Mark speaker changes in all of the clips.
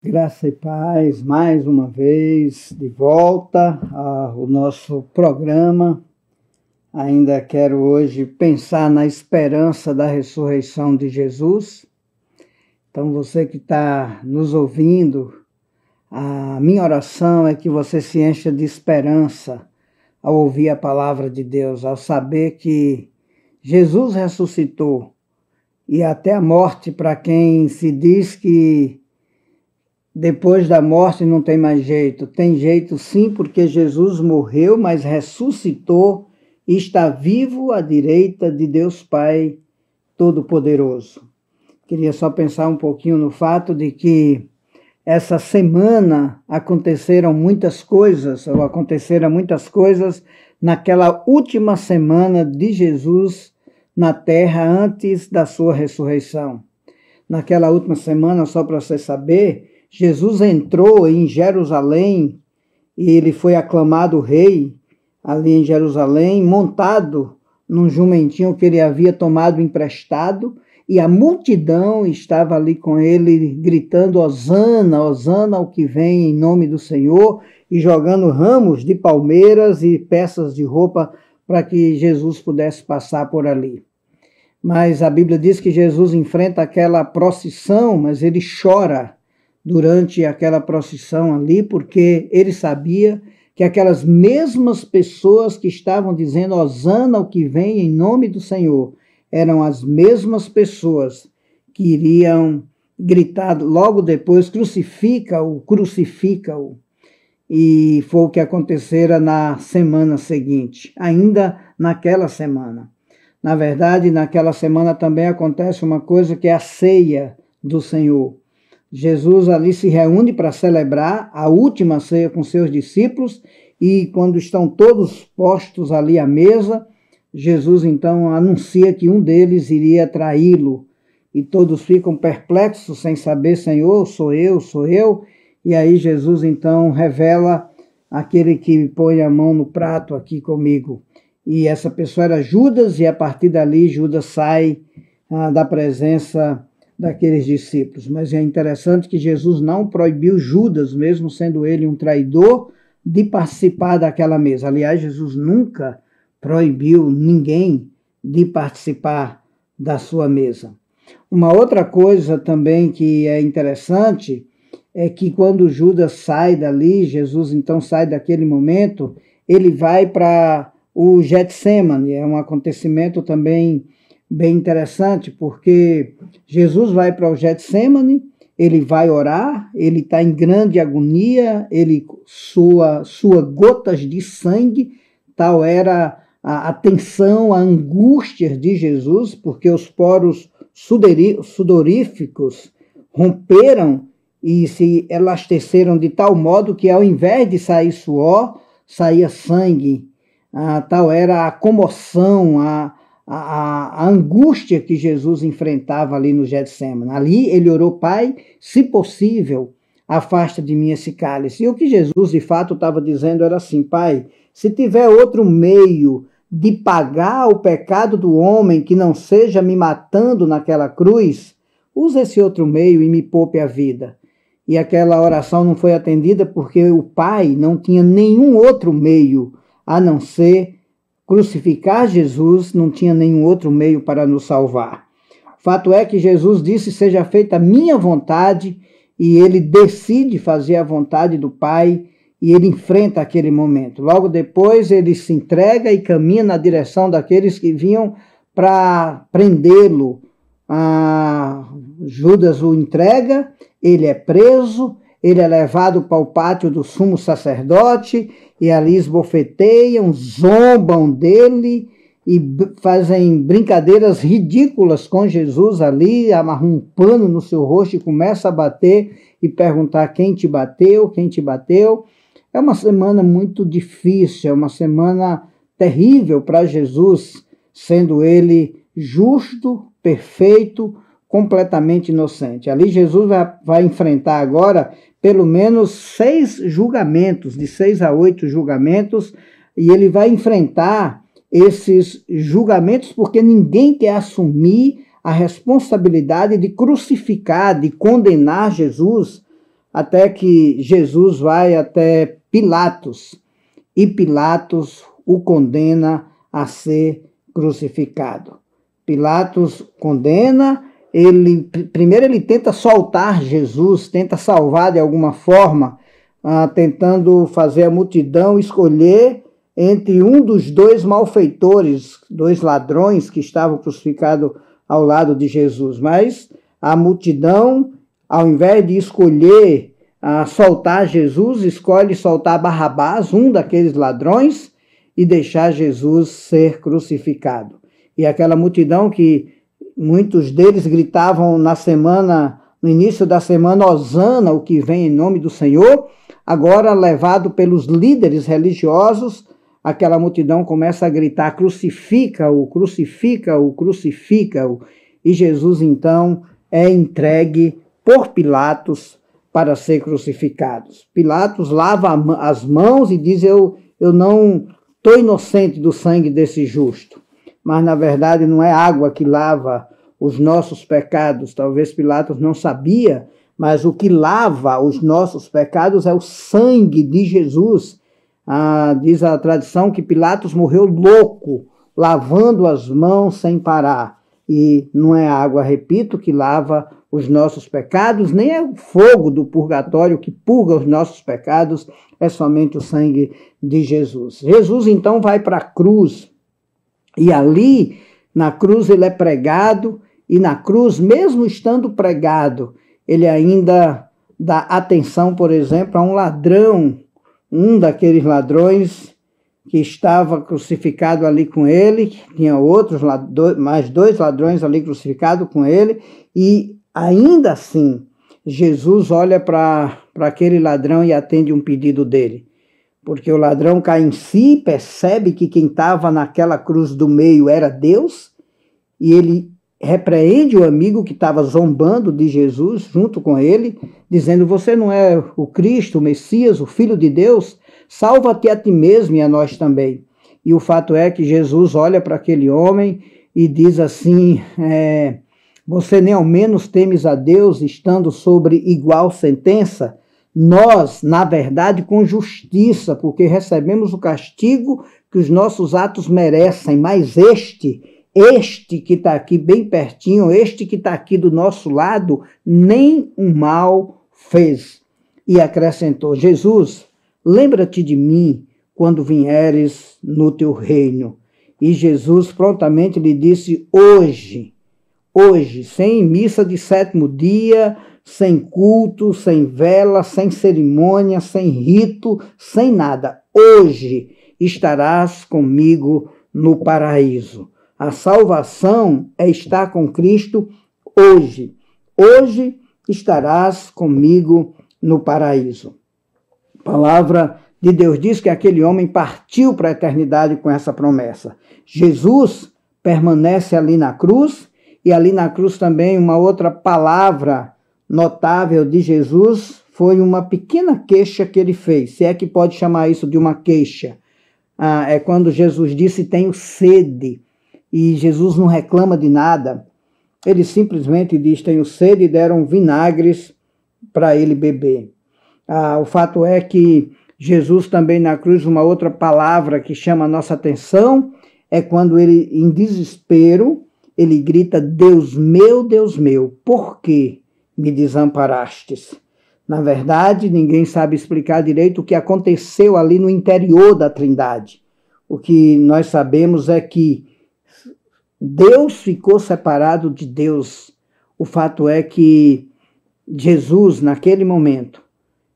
Speaker 1: Graça e paz, mais uma vez, de volta ao nosso programa. Ainda quero hoje pensar na esperança da ressurreição de Jesus. Então, você que está nos ouvindo, a minha oração é que você se encha de esperança ao ouvir a palavra de Deus, ao saber que Jesus ressuscitou e até a morte, para quem se diz que depois da morte não tem mais jeito. Tem jeito sim, porque Jesus morreu, mas ressuscitou e está vivo à direita de Deus Pai Todo-Poderoso. Queria só pensar um pouquinho no fato de que essa semana aconteceram muitas coisas naquela última semana de Jesus na terra antes da sua ressurreição. Naquela última semana, só para você saber, Jesus entrou em Jerusalém e ele foi aclamado rei ali em Jerusalém, montado num jumentinho que ele havia tomado emprestado, e a multidão estava ali com ele gritando Hosana, Hosana ao que vem em nome do Senhor, e jogando ramos de palmeiras e peças de roupa para que Jesus pudesse passar por ali. Mas a Bíblia diz que Jesus enfrenta aquela procissão, mas ele chora durante aquela procissão ali, porque ele sabia que aquelas mesmas pessoas que estavam dizendo Hosana ao que vem em nome do Senhor, eram as mesmas pessoas que iriam gritar logo depois, crucifica-o, crucifica-o. E foi o que acontecera na semana seguinte, ainda naquela semana. Na verdade, naquela semana também acontece uma coisa que é a ceia do Senhor. Jesus ali se reúne para celebrar a última ceia com seus discípulos e quando estão todos postos ali à mesa, Jesus então anuncia que um deles iria traí-lo e todos ficam perplexos sem saber, Senhor, sou eu. E aí Jesus então revela aquele que põe a mão no prato aqui comigo. E essa pessoa era Judas e a partir dali Judas sai da presença daqueles discípulos. Mas é interessante que Jesus não proibiu Judas, mesmo sendo ele um traidor, de participar daquela mesa. Aliás, Jesus nunca proibiu ninguém de participar da sua mesa. Uma outra coisa também que é interessante é que quando Judas sai dali, Jesus então sai daquele momento, ele vai para o Getsêmani. É um acontecimento também bem interessante, porque Jesus vai para o Getsêmani, ele vai orar, ele está em grande agonia, ele sua gotas de sangue, tal era a tensão, a angústia de Jesus, porque os poros sudoríficos romperam e se elasteceram de tal modo que ao invés de sair suor, saía sangue. Tal era a comoção, a angústia que Jesus enfrentava ali no Getsêmani. Ali ele orou, Pai, se possível, afasta de mim esse cálice. E o que Jesus de fato estava dizendo era assim, Pai, se tiver outro meio de pagar o pecado do homem que não seja me matando naquela cruz, use esse outro meio e me poupe a vida. E aquela oração não foi atendida porque o Pai não tinha nenhum outro meio a não ser crucificar Jesus, não tinha nenhum outro meio para nos salvar. O fato é que Jesus disse, seja feita a minha vontade, e ele decide fazer a vontade do Pai, e ele enfrenta aquele momento. Logo depois ele se entrega e caminha na direção daqueles que vinham para prendê-lo. Judas o entrega, ele é preso, ele é levado para o pátio do sumo sacerdote e ali esbofeteiam, zombam dele e fazem brincadeiras ridículas com Jesus ali, amarram um pano no seu rosto e começa a bater e perguntar quem te bateu, quem te bateu. É uma semana muito difícil, é uma semana terrível para Jesus, sendo ele justo, perfeito, completamente inocente. Ali Jesus vai enfrentar agora pelo menos 6 julgamentos, de 6 a 8 julgamentos, e ele vai enfrentar esses julgamentos porque ninguém quer assumir a responsabilidade de crucificar, de condenar Jesus até que Jesus vai até Pilatos, e Pilatos o condena a ser crucificado. Pilatos condena, primeiro ele tenta soltar Jesus, tenta salvar de alguma forma, tentando fazer a multidão escolher entre um dos dois malfeitores, dois ladrões que estavam crucificados ao lado de Jesus. Mas a multidão, ao invés de escolher soltar Jesus, escolhe soltar Barrabás, um daqueles ladrões, e deixar Jesus ser crucificado. E aquela multidão que muitos deles gritavam no início da semana, Hosana, o que vem em nome do Senhor, agora levado pelos líderes religiosos, aquela multidão começa a gritar, crucifica-o, crucifica-o, crucifica-o. E Jesus então é entregue por Pilatos para ser crucificado. Pilatos lava as mãos e diz, eu não estou inocente do sangue desse justo. Mas na verdade não é água que lava os nossos pecados. Talvez Pilatos não sabia, mas o que lava os nossos pecados é o sangue de Jesus. Diz a tradição que Pilatos morreu louco, lavando as mãos sem parar. E não é a água, repito, que lava os nossos pecados, nem é o fogo do purgatório que purga os nossos pecados, é somente o sangue de Jesus. Jesus então vai para a cruz, e ali na cruz ele é pregado, e na cruz, mesmo estando pregado, ele ainda dá atenção, por exemplo, a um ladrão, um daqueles ladrões que estava crucificado ali com ele, tinha mais dois ladrões ali crucificados com ele, e ainda assim, Jesus olha para aquele ladrão e atende um pedido dele. Porque o ladrão cai em si, percebe que quem estava naquela cruz do meio era Deus, e ele repreende o amigo que estava zombando de Jesus junto com ele, dizendo, você não é o Cristo, o Messias, o Filho de Deus? Salva-te a ti mesmo e a nós também. E o fato é que Jesus olha para aquele homem e diz assim, você nem ao menos temes a Deus, estando sobre igual sentença? Nós, na verdade, com justiça, porque recebemos o castigo que os nossos atos merecem, mas este que está aqui bem pertinho, este que está aqui do nosso lado, nem um mal fez. E acrescentou, Jesus, lembra-te de mim quando vieres no teu reino. E Jesus prontamente lhe disse, hoje, sem missa de sétimo dia, sem culto, sem vela, sem cerimônia, sem rito, sem nada. Hoje estarás comigo no paraíso. A salvação é estar com Cristo hoje. Hoje estarás comigo no paraíso. A palavra de Deus diz que aquele homem partiu para a eternidade com essa promessa. Jesus permanece ali na cruz, e ali na cruz também uma outra palavra notável de Jesus foi uma pequena queixa que ele fez, se é que pode chamar isso de uma queixa. É quando Jesus disse, tenho sede, e Jesus não reclama de nada, ele simplesmente diz, tenho sede, e deram vinagres para ele beber. O fato é que Jesus também na cruz, uma outra palavra que chama a nossa atenção, é quando ele, em desespero, ele grita, Deus meu, por que me desamparastes? Na verdade, ninguém sabe explicar direito o que aconteceu ali no interior da Trindade. O que nós sabemos é que Deus ficou separado de Deus. O fato é que Jesus, naquele momento,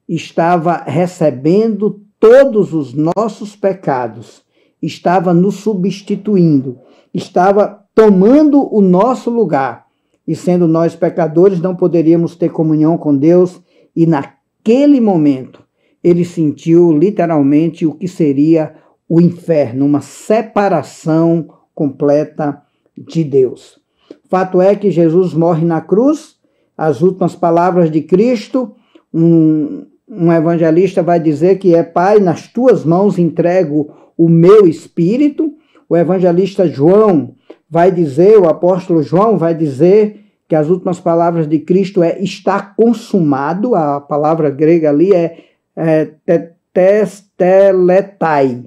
Speaker 1: estava recebendo todos os nossos pecados, estava nos substituindo, estava tomando o nosso lugar. E sendo nós pecadores, não poderíamos ter comunhão com Deus. E naquele momento, ele sentiu literalmente o que seria o inferno, uma separação completa de Deus. Fato é que Jesus morre na cruz, as últimas palavras de Cristo, um evangelista vai dizer que Pai, nas tuas mãos entrego o meu espírito. O evangelista João vai dizer, o apóstolo João vai dizer que as últimas palavras de Cristo está consumado, a palavra grega ali é testeletai,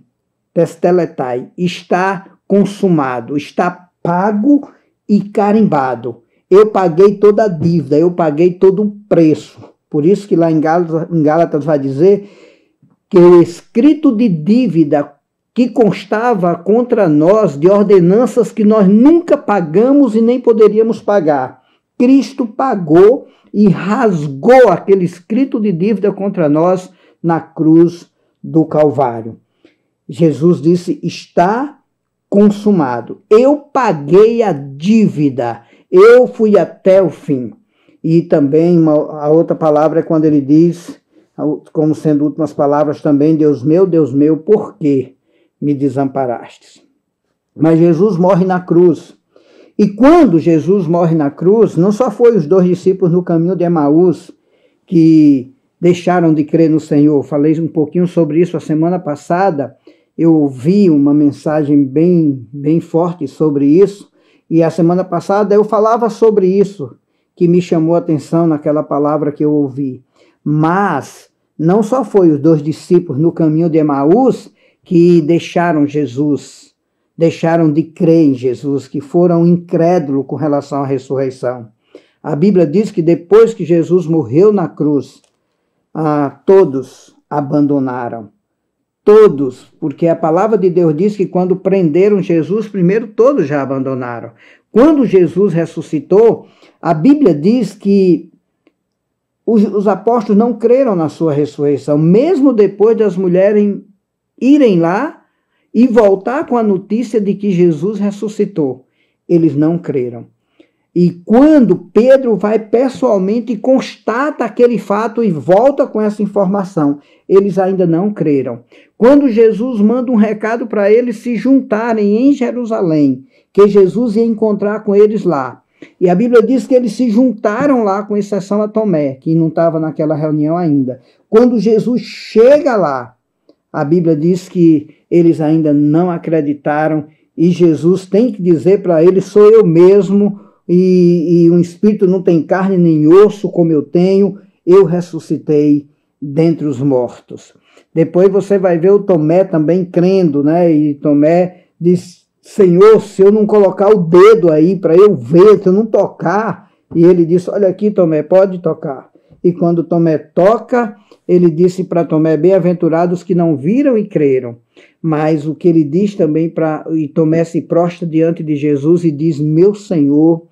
Speaker 1: está consumado, está pago e carimbado. Eu paguei toda a dívida, eu paguei todo o preço. Por isso que lá em Gálatas vai dizer que o escrito de dívida que constava contra nós, de ordenanças que nós nunca pagamos e nem poderíamos pagar, Cristo pagou e rasgou aquele escrito de dívida contra nós na cruz do Calvário. Jesus disse, está consumado. Eu paguei a dívida, eu fui até o fim. E também a outra palavra é quando ele diz, como sendo últimas palavras também, Deus meu, por que me desamparastes? Mas Jesus morre na cruz. E quando Jesus morre na cruz, não só foi os 2 discípulos no caminho de Emaús que deixaram de crer no Senhor. Falei um pouquinho sobre isso a semana passada. Eu ouvi uma mensagem bem forte sobre isso. E a semana passada eu falava sobre isso, que me chamou a atenção naquela palavra que eu ouvi. Mas não só foi os 2 discípulos no caminho de Emaús que deixaram Jesus, deixaram de crer em Jesus, que foram incrédulos com relação à ressurreição. A Bíblia diz que depois que Jesus morreu na cruz, todos abandonaram. Todos, porque a palavra de Deus diz que quando prenderam Jesus, primeiro todos já abandonaram. Quando Jesus ressuscitou, a Bíblia diz que os apóstolos não creram na sua ressurreição, mesmo depois das mulheres irem lá e voltar com a notícia de que Jesus ressuscitou. Eles não creram. E quando Pedro vai pessoalmente e constata aquele fato e volta com essa informação, eles ainda não creram. Quando Jesus manda um recado para eles se juntarem em Jerusalém, que Jesus ia encontrar com eles lá. E a Bíblia diz que eles se juntaram lá, com exceção a Tomé, que não estava naquela reunião ainda. Quando Jesus chega lá, a Bíblia diz que eles ainda não acreditaram e Jesus tem que dizer para eles, sou eu mesmo, e um espírito não tem carne nem osso como eu tenho, eu ressuscitei dentre os mortos. Depois você vai ver o Tomé também crendo, né? E Tomé diz, Senhor, se eu não colocar o dedo aí para eu ver, se eu não tocar, e ele disse, olha aqui Tomé, pode tocar. E quando Tomé toca, ele disse para Tomé, bem-aventurados que não viram e creram. Mas o que ele diz também, e Tomé se prostra diante de Jesus e diz, meu Senhor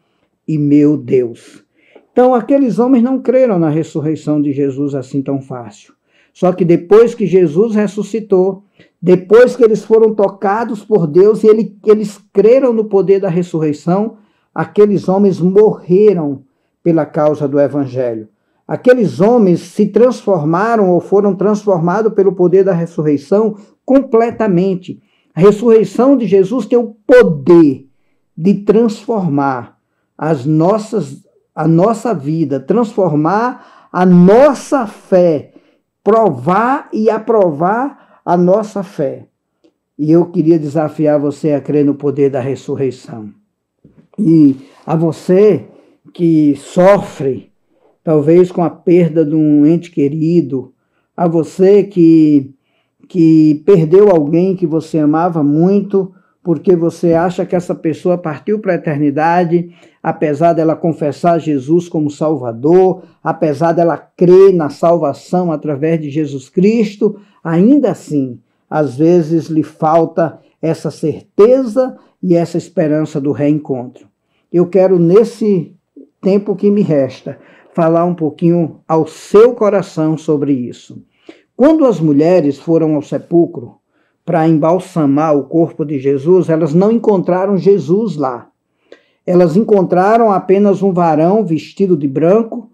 Speaker 1: e meu Deus. Então aqueles homens não creram na ressurreição de Jesus assim tão fácil. Só que depois que Jesus ressuscitou, depois que eles foram tocados por Deus e eles creram no poder da ressurreição, aqueles homens morreram pela causa do Evangelho. Aqueles homens se transformaram ou foram transformados pelo poder da ressurreição completamente. A ressurreição de Jesus tem o poder de transformar a nossa vida, transformar a nossa fé, provar e aprovar a nossa fé. E eu queria desafiar você a crer no poder da ressurreição. E a você que sofre, talvez com a perda de um ente querido, a você que perdeu alguém que você amava muito, porque você acha que essa pessoa partiu para a eternidade, apesar dela confessar Jesus como Salvador, apesar dela crer na salvação através de Jesus Cristo, ainda assim, às vezes lhe falta essa certeza e essa esperança do reencontro. Eu quero, nesse tempo que me resta, falar um pouquinho ao seu coração sobre isso. Quando as mulheres foram ao sepulcro para embalsamar o corpo de Jesus, elas não encontraram Jesus lá. Elas encontraram apenas um varão vestido de branco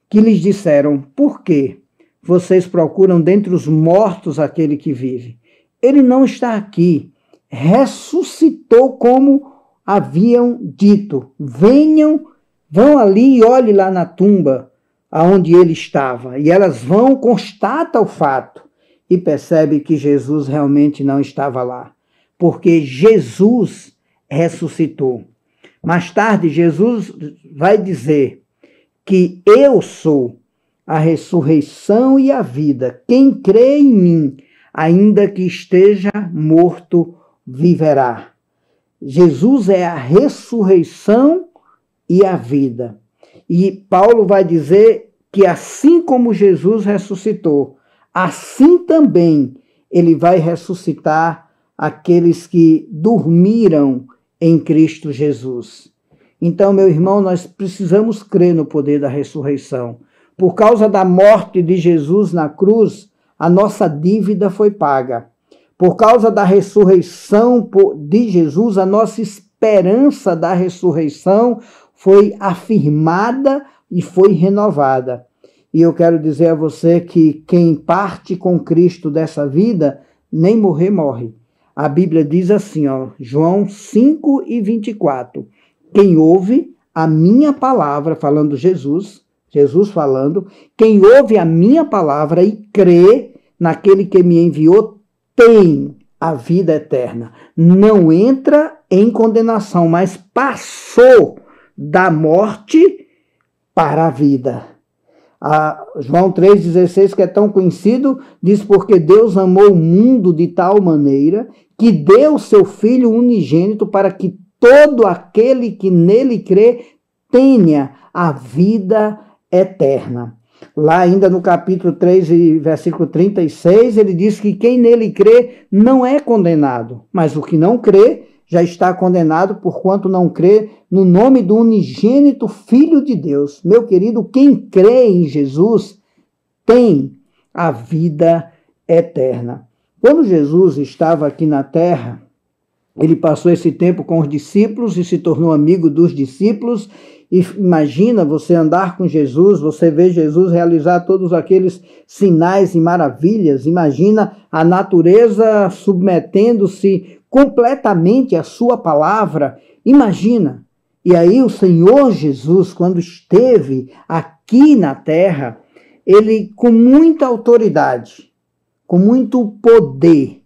Speaker 1: que lhes disseram, por quê? Vocês procuram dentre os mortos aquele que vive. Ele não está aqui. Ressuscitou como haviam dito. Vão ali e olhem lá na tumba aonde ele estava. E elas vão, constatam o fato e percebem que Jesus realmente não estava lá. Porque Jesus ressuscitou. Mais tarde, Jesus vai dizer que eu sou a ressurreição e a vida. Quem crê em mim, ainda que esteja morto, viverá. Jesus é a ressurreição e a vida. E Paulo vai dizer que assim como Jesus ressuscitou, assim também ele vai ressuscitar aqueles que dormiram em Cristo Jesus. Então, meu irmão, nós precisamos crer no poder da ressurreição. Por causa da morte de Jesus na cruz, a nossa dívida foi paga. Por causa da ressurreição de Jesus, a nossa esperança da ressurreição foi afirmada e foi renovada. E eu quero dizer a você que quem parte com Cristo dessa vida, nem morrer morre. A Bíblia diz assim, João 5:24. Quem ouve a minha palavra, falando Jesus falando, quem ouve a minha palavra e crê naquele que me enviou, tem a vida eterna. Não entra em condenação, mas passou da morte para a vida. João 3,16, que é tão conhecido, diz: porque Deus amou o mundo de tal maneira que deu seu Filho unigênito para que todo aquele que nele crê tenha a vida eterna. Lá ainda no capítulo 3, versículo 36, ele diz que quem nele crê não é condenado, mas o que não crê já está condenado, porquanto não crê no nome do unigênito Filho de Deus. Meu querido, quem crê em Jesus tem a vida eterna. Quando Jesus estava aqui na terra, ele passou esse tempo com os discípulos e se tornou amigo dos discípulos. E imagina você andar com Jesus, você ver Jesus realizar todos aqueles sinais e maravilhas. Imagina a natureza submetendo-se completamente à sua palavra. Imagina. E aí o Senhor Jesus, quando esteve aqui na terra, ele com muita autoridade, com muito poder,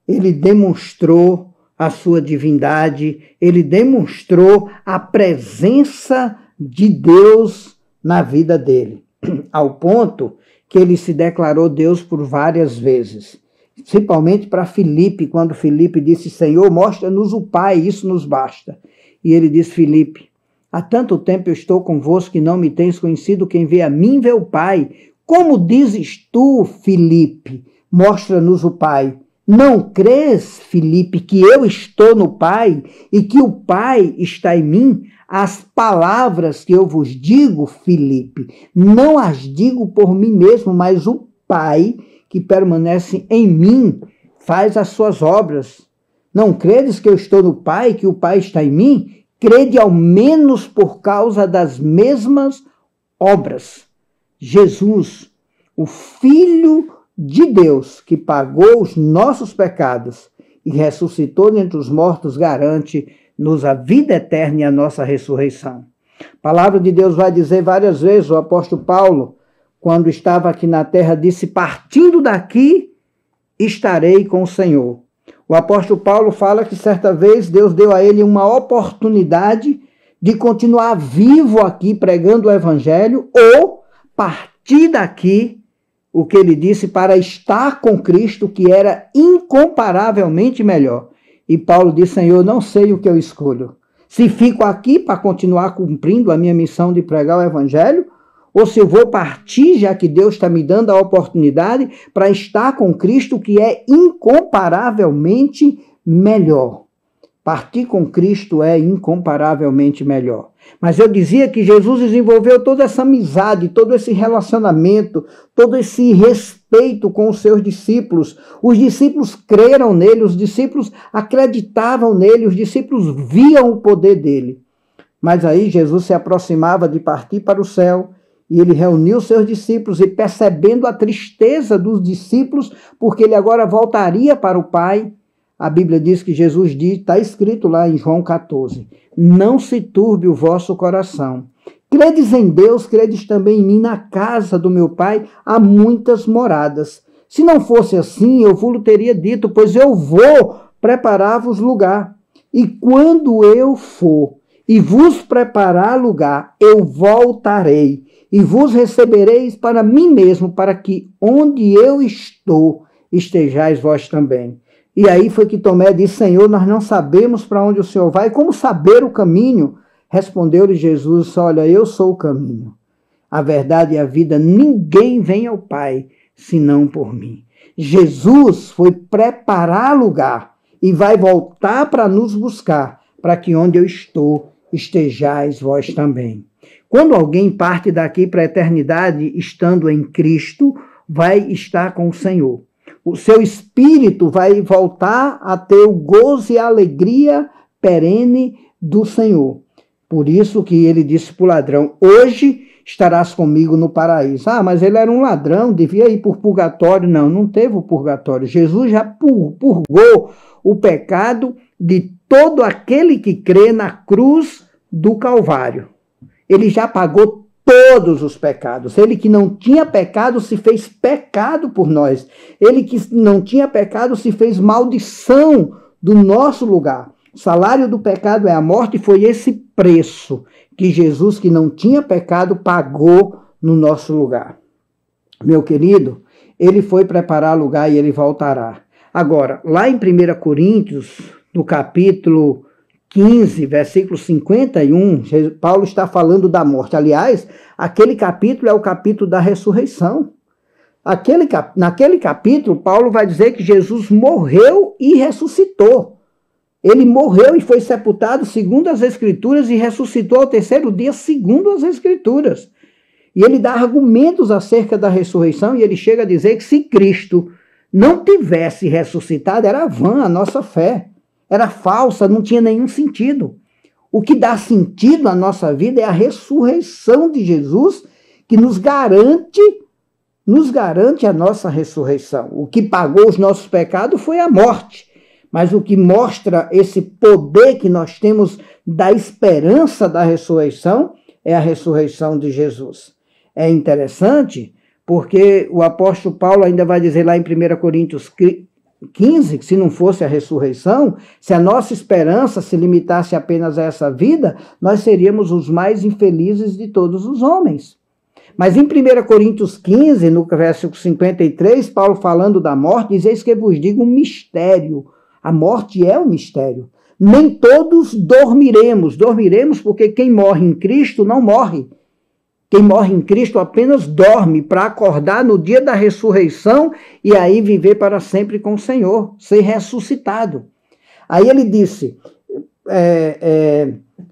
Speaker 1: ele demonstrou a sua divindade, ele demonstrou a presença de Deus na vida dele, ao ponto que ele se declarou Deus por várias vezes, principalmente para Filipe, quando Filipe disse: Senhor, mostra-nos o Pai, isso nos basta. E ele disse: Filipe, há tanto tempo eu estou convosco que não me tens conhecido, quem vê a mim vê o Pai. Como dizes tu, Filipe, mostra-nos o Pai? Não crês, Filipe, que eu estou no Pai e que o Pai está em mim? As palavras que eu vos digo, Filipe, não as digo por mim mesmo, mas o Pai que permanece em mim faz as suas obras. Não credes que eu estou no Pai, que o Pai está em mim? Crede ao menos por causa das mesmas obras. Jesus, o Filho de Deus, que pagou os nossos pecados e ressuscitou dentre os mortos, garante-nos a vida eterna e a nossa ressurreição. A palavra de Deus vai dizer várias vezes, o apóstolo Paulo, quando estava aqui na terra, disse: partindo daqui, estarei com o Senhor. O apóstolo Paulo fala que certa vez Deus deu a ele uma oportunidade de continuar vivo aqui pregando o evangelho ou partir daqui, o que ele disse, para estar com Cristo, que era incomparavelmente melhor. E Paulo disse: Senhor, não sei o que eu escolho. Se fico aqui para continuar cumprindo a minha missão de pregar o evangelho, ou se eu vou partir, já que Deus está me dando a oportunidade, para estar com Cristo, que é incomparavelmente melhor. Partir com Cristo é incomparavelmente melhor. Mas eu dizia que Jesus desenvolveu toda essa amizade, todo esse relacionamento, todo esse respeito com os seus discípulos. Os discípulos creram nele, os discípulos acreditavam nele, os discípulos viam o poder dele. Mas aí Jesus se aproximava de partir para o céu e ele reuniu seus discípulos e, percebendo a tristeza dos discípulos, porque ele agora voltaria para o Pai, a Bíblia diz que Jesus diz, está escrito lá em João 14, não se turbe o vosso coração. Credes em Deus, credes também em mim. Na casa do meu Pai há muitas moradas. Se não fosse assim, eu vos teria dito, pois eu vou preparar-vos lugar. E quando eu for e vos preparar lugar, eu voltarei e vos recebereis para mim mesmo, para que onde eu estou, estejais vós também. E aí foi que Tomé disse, Senhor, nós não sabemos para onde o Senhor vai, como saber o caminho? Respondeu-lhe Jesus, olha, eu sou o caminho, a verdade e a vida, ninguém vem ao Pai, senão por mim. Jesus foi preparar lugar e vai voltar para nos buscar, para que onde eu estou, estejais vós também. Quando alguém parte daqui para a eternidade, estando em Cristo, vai estar com o Senhor. O seu espírito vai voltar a ter o gozo e a alegria perene do Senhor. Por isso que ele disse para o ladrão, hoje estarás comigo no paraíso. Ah, mas ele era um ladrão, devia ir por purgatório. Não, não teve o purgatório. Jesus já purgou o pecado de todo aquele que crê na cruz do Calvário. Ele já pagou todos os pecados. Ele que não tinha pecado se fez pecado por nós. Ele que não tinha pecado se fez maldição do nosso lugar. O salário do pecado é a morte, e foi esse preço que Jesus, que não tinha pecado, pagou no nosso lugar. Meu querido, ele foi preparar lugar e ele voltará. Agora, lá em 1 Coríntios, no capítulo 15, versículo 51, Paulo está falando da morte. Aliás, aquele capítulo é o capítulo da ressurreição. Naquele capítulo, Paulo vai dizer que Jesus morreu e ressuscitou. Ele morreu e foi sepultado segundo as Escrituras e ressuscitou ao terceiro dia segundo as Escrituras. E ele dá argumentos acerca da ressurreição e ele chega a dizer que se Cristo não tivesse ressuscitado, era vã a nossa fé. Era falsa, não tinha nenhum sentido. O que dá sentido à nossa vida é a ressurreição de Jesus, que nos garante a nossa ressurreição. O que pagou os nossos pecados foi a morte. Mas o que mostra esse poder que nós temos da esperança da ressurreição é a ressurreição de Jesus. É interessante porque o apóstolo Paulo ainda vai dizer lá em 1 Coríntios 15, que se não fosse a ressurreição, se a nossa esperança se limitasse apenas a essa vida, nós seríamos os mais infelizes de todos os homens. Mas em 1 Coríntios 15, no versículo 53, Paulo falando da morte, diz, eis que vos digo um mistério. A morte é um mistério. Nem todos dormiremos. Dormiremos porque quem morre em Cristo não morre. Quem morre em Cristo apenas dorme para acordar no dia da ressurreição e aí viver para sempre com o Senhor, ser ressuscitado. Aí ele disse,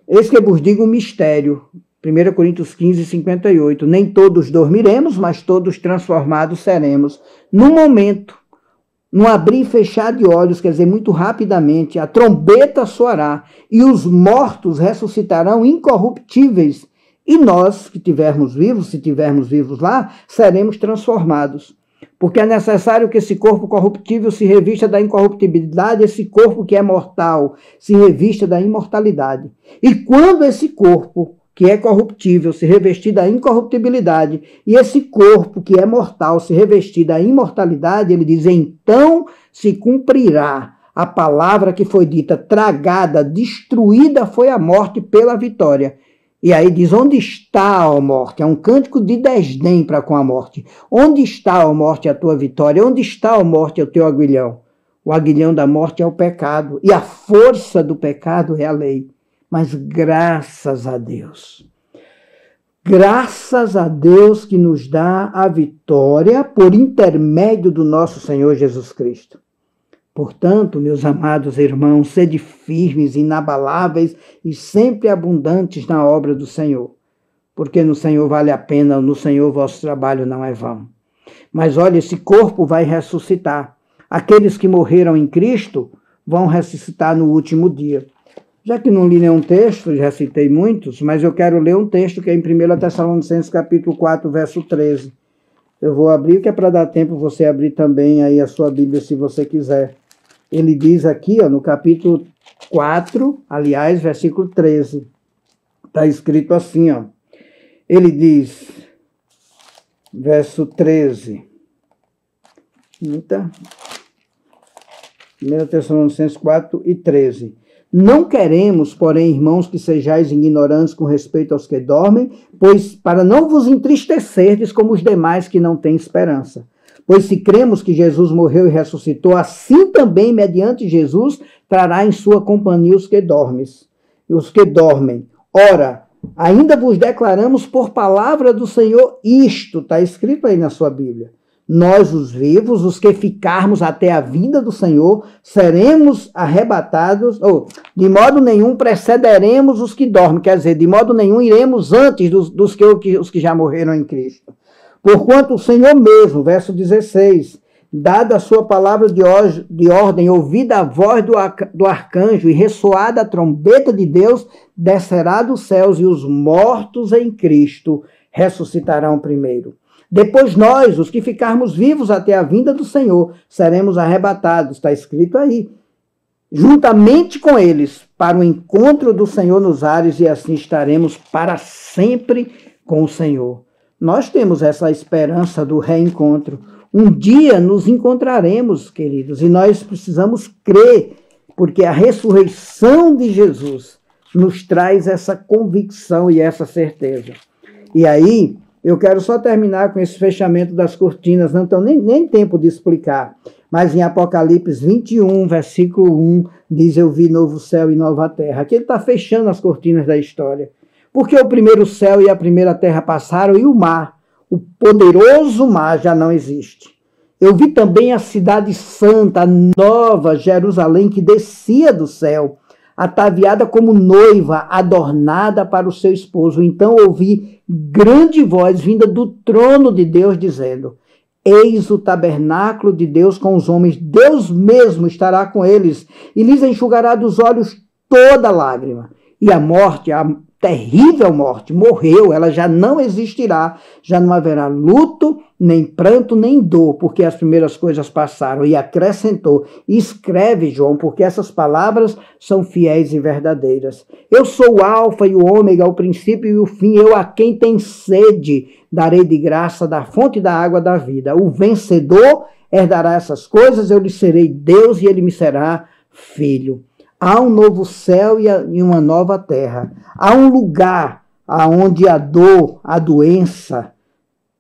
Speaker 1: eis que vos digo um mistério. 1 Coríntios 15, 58. Nem todos dormiremos, mas todos transformados seremos. No momento, no abrir e fechar de olhos, quer dizer, muito rapidamente, a trombeta soará e os mortos ressuscitarão incorruptíveis. E nós, que tivermos vivos, se tivermos vivos lá, seremos transformados. Porque é necessário que esse corpo corruptível se revista da incorruptibilidade, esse corpo que é mortal se revista da imortalidade. E quando esse corpo que é corruptível se revestir da incorruptibilidade, e esse corpo que é mortal se revestir da imortalidade, ele diz, então se cumprirá a palavra que foi dita, tragada, destruída foi a morte pela vitória. E aí diz, onde está, ó morte? É um cântico de desdém para com a morte. Onde está, ó morte, a tua vitória? Onde está, ó morte, o teu aguilhão? O aguilhão da morte é o pecado, e a força do pecado é a lei. Mas graças a Deus que nos dá a vitória por intermédio do nosso Senhor Jesus Cristo. Portanto, meus amados irmãos, sede firmes, inabaláveis e sempre abundantes na obra do Senhor, porque no Senhor vale a pena, no Senhor vosso trabalho não é vão. Mas olha, esse corpo vai ressuscitar. Aqueles que morreram em Cristo vão ressuscitar no último dia. Já que não li nenhum texto, já citei muitos, mas eu quero ler um texto que é em 1 Tessalonicenses capítulo 4, verso 13. Eu vou abrir, que é para dar tempo você abrir também aí a sua Bíblia, se você quiser. Ele diz aqui, ó, no capítulo 4, aliás, versículo 13. Está escrito assim, ó. Ele diz, verso 13. Eita. 1 Tessalonicenses 4 e 13. Não queremos, porém, irmãos, que sejais ignorantes com respeito aos que dormem, pois para não vos entristecerdes como os demais que não têm esperança. Pois se cremos que Jesus morreu e ressuscitou, assim também, mediante Jesus, trará em sua companhia os que dormem. Ora, ainda vos declaramos por palavra do Senhor isto, está escrito aí na sua Bíblia. Nós, os vivos, os que ficarmos até a vinda do Senhor, seremos arrebatados, ou de modo nenhum precederemos os que dormem, quer dizer, de modo nenhum iremos antes dos que já morreram em Cristo. Porquanto o Senhor mesmo, verso 16, dada a sua palavra de ordem, ouvida a voz do arcanjo e ressoada a trombeta de Deus, descerá dos céus e os mortos em Cristo ressuscitarão primeiro. Depois nós, os que ficarmos vivos até a vinda do Senhor, seremos arrebatados, está escrito aí, juntamente com eles, para o encontro do Senhor nos ares, e assim estaremos para sempre com o Senhor. Nós temos essa esperança do reencontro. Um dia nos encontraremos, queridos, e nós precisamos crer, porque a ressurreição de Jesus nos traz essa convicção e essa certeza. E aí, eu quero só terminar com esse fechamento das cortinas, não tenho nem tempo de explicar, mas em Apocalipse 21, versículo 1, diz: eu vi novo céu e nova terra. Aqui ele está fechando as cortinas da história. Porque o primeiro céu e a primeira terra passaram e o mar, o poderoso mar, já não existe. Eu vi também a cidade santa, a nova Jerusalém, que descia do céu, ataviada como noiva, adornada para o seu esposo. Então ouvi grande voz vinda do trono de Deus, dizendo: eis o tabernáculo de Deus com os homens, Deus mesmo estará com eles, e lhes enxugará dos olhos toda lágrima. E a morte, a terrível morte, morreu, ela já não existirá, já não haverá luto, nem pranto, nem dor, porque as primeiras coisas passaram. E acrescentou: escreve, João, porque essas palavras são fiéis e verdadeiras. Eu sou o alfa e o ômega, o princípio e o fim, eu a quem tem sede darei de graça da fonte da água da vida. O vencedor herdará essas coisas, eu lhe serei Deus e ele me será filho. Há um novo céu e uma nova terra. Há um lugar onde a dor, a doença,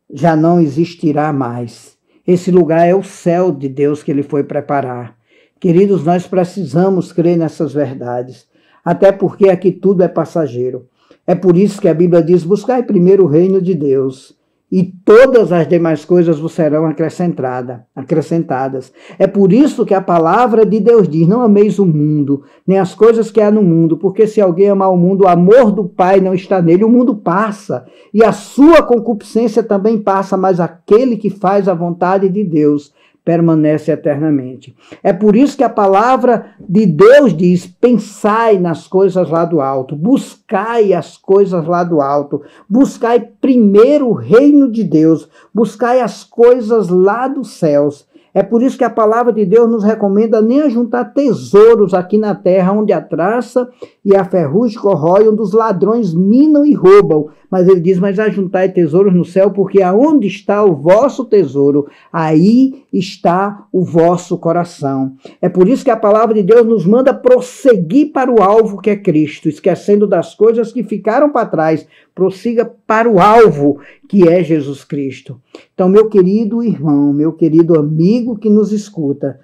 Speaker 1: já não existirá mais. Esse lugar é o céu de Deus que ele foi preparar. Queridos, nós precisamos crer nessas verdades, até porque aqui tudo é passageiro. É por isso que a Bíblia diz: buscai primeiro o reino de Deus, e todas as demais coisas vos serão acrescentadas. É por isso que a palavra de Deus diz: não ameis o mundo, nem as coisas que há no mundo, porque se alguém amar o mundo, o amor do Pai não está nele. O mundo passa, e a sua concupiscência também passa, mas aquele que faz a vontade de Deus permanece eternamente. É por isso que a palavra de Deus diz: pensai nas coisas lá do alto, buscai as coisas lá do alto, buscai primeiro o reino de Deus, buscai as coisas lá dos céus. É por isso que a palavra de Deus nos recomenda nem a juntar tesouros aqui na terra, onde a traça e a ferrugem corrói, onde os ladrões minam e roubam. Mas ele diz: mas ajuntai tesouros no céu, porque aonde está o vosso tesouro, aí está o vosso coração. É por isso que a palavra de Deus nos manda prosseguir para o alvo que é Cristo, esquecendo das coisas que ficaram para trás. Prossiga para o alvo que é Jesus Cristo. Então, meu querido irmão, meu querido amigo que nos escuta,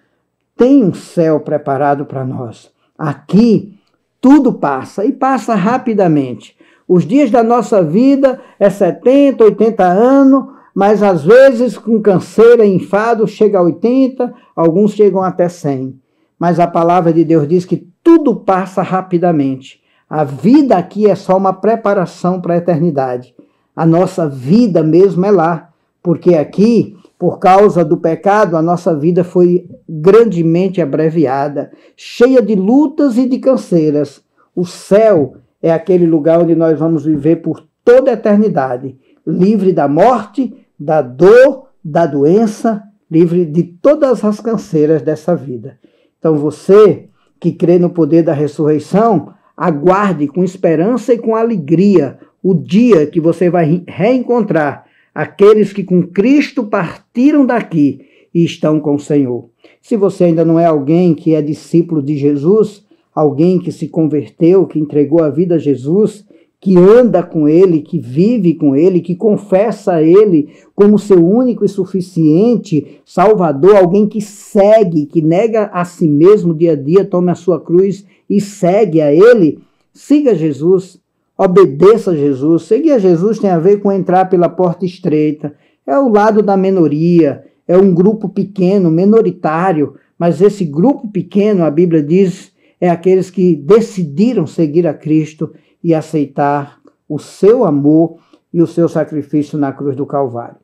Speaker 1: tem um céu preparado para nós. Aqui tudo passa, e passa rapidamente. Os dias da nossa vida é 70, 80 anos, mas às vezes com canseira e enfado chega a 80, alguns chegam até 100. Mas a palavra de Deus diz que tudo passa rapidamente. A vida aqui é só uma preparação para a eternidade. A nossa vida mesmo é lá, porque aqui, por causa do pecado, a nossa vida foi grandemente abreviada, cheia de lutas e de canseiras. O céu é aquele lugar onde nós vamos viver por toda a eternidade, livre da morte, da dor, da doença, livre de todas as canseiras dessa vida. Então você que crê no poder da ressurreição, aguarde com esperança e com alegria o dia que você vai reencontrar aqueles que com Cristo partiram daqui e estão com o Senhor. Se você ainda não é alguém que é discípulo de Jesus, alguém que se converteu, que entregou a vida a Jesus, que anda com Ele, que vive com Ele, que confessa Ele como seu único e suficiente Salvador, alguém que segue, que nega a si mesmo dia a dia, tome a sua cruz e segue a Ele, siga Jesus, obedeça a Jesus. Seguir a Jesus tem a ver com entrar pela porta estreita, é o lado da minoria, é um grupo pequeno, minoritário, mas esse grupo pequeno, a Bíblia diz, é aqueles que decidiram seguir a Cristo e aceitar o seu amor e o seu sacrifício na cruz do Calvário.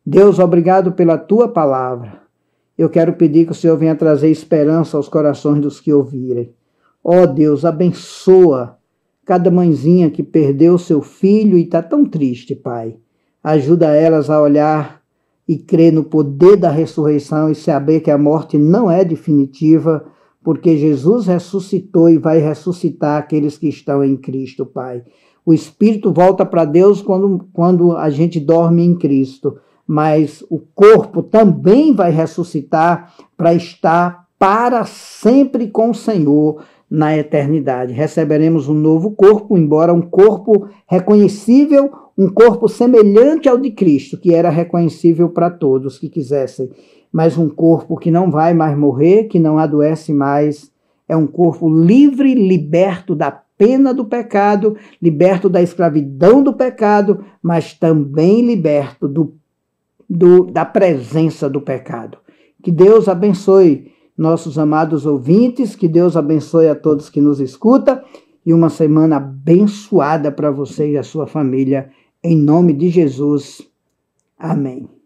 Speaker 1: Deus, obrigado pela tua palavra. Eu quero pedir que o Senhor venha trazer esperança aos corações dos que ouvirem. Ó Deus, abençoa cada mãezinha que perdeu seu filho e está tão triste, Pai. Ajuda elas a olhar e crer no poder da ressurreição e saber que a morte não é definitiva, porque Jesus ressuscitou e vai ressuscitar aqueles que estão em Cristo, Pai. O Espírito volta para Deus quando a gente dorme em Cristo, mas o corpo também vai ressuscitar para estar para sempre com o Senhor na eternidade. Receberemos um novo corpo, embora um corpo reconhecível, um corpo semelhante ao de Cristo, que era reconhecível para todos que quisessem, mas um corpo que não vai mais morrer, que não adoece mais, é um corpo livre, liberto da pena do pecado, liberto da escravidão do pecado, mas também liberto da presença do pecado. Que Deus abençoe nossos amados ouvintes, que Deus abençoe a todos que nos escutam, e uma semana abençoada para você e a sua família, em nome de Jesus. Amém.